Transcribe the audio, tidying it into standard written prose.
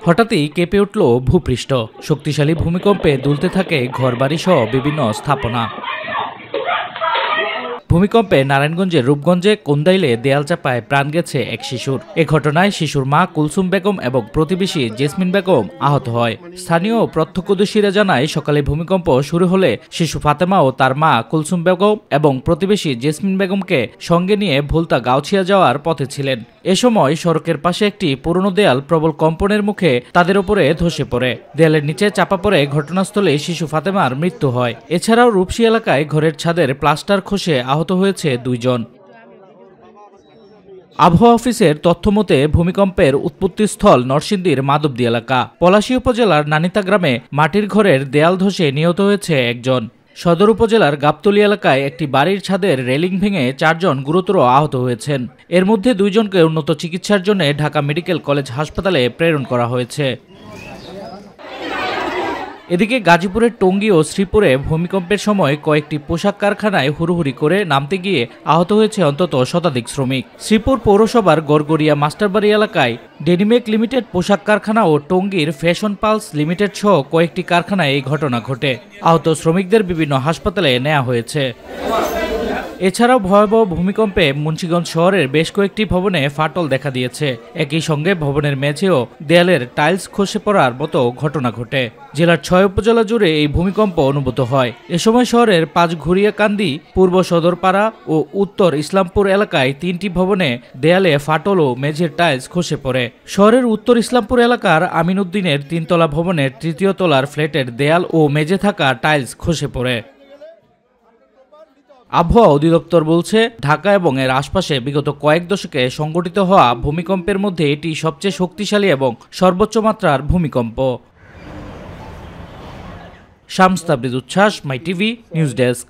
হঠাৎই কেঁপে উঠল ভূপৃষ্ঠ। শক্তিশালী ভূমিকম্পে দুলতে থাকে ঘরবাড়ি সহ বিভিন্ন স্থাপনা। ভূমিকম্পে নারায়ণগঞ্জের রূপগঞ্জে কোন্দাইলে দেয়াল চাপায় প্রাণ গেছে এক শিশুর। এ ঘটনায় শিশুর মা কুলসুম বেগম এবং প্রতিবেশী জেসমিন বেগম আহত হয়। স্থানীয় প্রত্যক্ষদর্শীরা জানায়, সকালে ভূমিকম্প শুরু হলে শিশু ফাতেমা ও তার মা কুলসুম বেগম এবং প্রতিবেশী জেসমিন বেগমকে সঙ্গে নিয়ে ভুলতা গাউছিয়া যাওয়ার পথে ছিলেন। এ সময় সড়কের পাশে একটি পুরনো দেয়াল প্রবল কম্পনের মুখে তাদের উপরে ধসে পড়ে। দেয়ালের নিচে চাপা পড়ে ঘটনাস্থলে শিশু ফাতেমার মৃত্যু হয়। এছাড়াও রূপসী এলাকায় ঘরের ছাদের প্লাস্টার খসে আহত হয়েছে 2 জন। আবহাওয়া অফিসের তথ্যমতে ভূমিকম্পের উৎপত্তিস্থল নরসিংদীর মাধবদী এলাকা। পলাশী উপজেলার নানিতা গ্রামে মাটির ঘরের দেয়াল ধসে নিহত হয়েছে 1 জন। সদর উপজেলার গাবতলী এলাকায় একটি বাড়ির ছাদের রেলিং ভেঙে 4 জন গুরুতর আহত হয়েছেন। এর মধ্যে 2 জনকে উন্নত চিকিৎসার জন্য ঢাকা মেডিকেল কলেজ হাসপাতালে প্রেরণ করা হয়েছে। এদিকে গাজীপুরের টঙ্গী ও শ্রীপুরে ভূমিকম্পের সময় কয়েকটি পোশাক কারখানায় হুড়োহুড়ি করে নামতে গিয়ে আহত হয়েছে অন্তত শতাধিক শ্রমিক। শ্রীপুর পৌরসভার গড়গড়িয়া মাস্টারবাড়ি এলাকায় ডেনিমেক লিমিটেড পোশাক কারখানা ও টঙ্গীর ফ্যাশন পালস লিমিটেড সহ কয়েকটি কারখানায় এই ঘটনা ঘটে। আহত শ্রমিকদের বিভিন্ন হাসপাতালে নেওয়া হয়েছে। এছাড়াও ভয়াবহ ভূমিকম্পে মুন্সিগঞ্জ শহরের বেশ কয়েকটি ভবনে ফাটল দেখা দিয়েছে। একই সঙ্গে ভবনের মেঝে ও দেয়ালের টাইলস খসে পড়ার মতো ঘটনা ঘটে। জেলার 6 উপজেলা জুড়ে এই ভূমিকম্প অনুভূত হয়। এ সময় শহরের পাঁচঘুরিয়াকান্দি, পূর্ব সদরপাড়া ও উত্তর ইসলামপুর এলাকায় 3টি ভবনে দেয়ালে ফাটল ও মেঝের টাইলস খসে পড়ে। শহরের উত্তর ইসলামপুর এলাকার আমিন উদ্দিনের 3তলা ভবনের 3য় তলার ফ্ল্যাটের দেয়াল ও মেঝে থাকা টাইলস খসে পড়ে। আবহাওয়া অধিদপ্তর বলছে, ঢাকা এবং এর আশপাশে বিগত কয়েক দশকে সংঘটিত হওয়া ভূমিকম্পের মধ্যে এটি সবচেয়ে শক্তিশালী এবং সর্বোচ্চ মাত্রার ভূমিকম্প। শামস তাবরিজ উচ্ছ্বাস, মাই টিভি নিউজ ডেস্ক।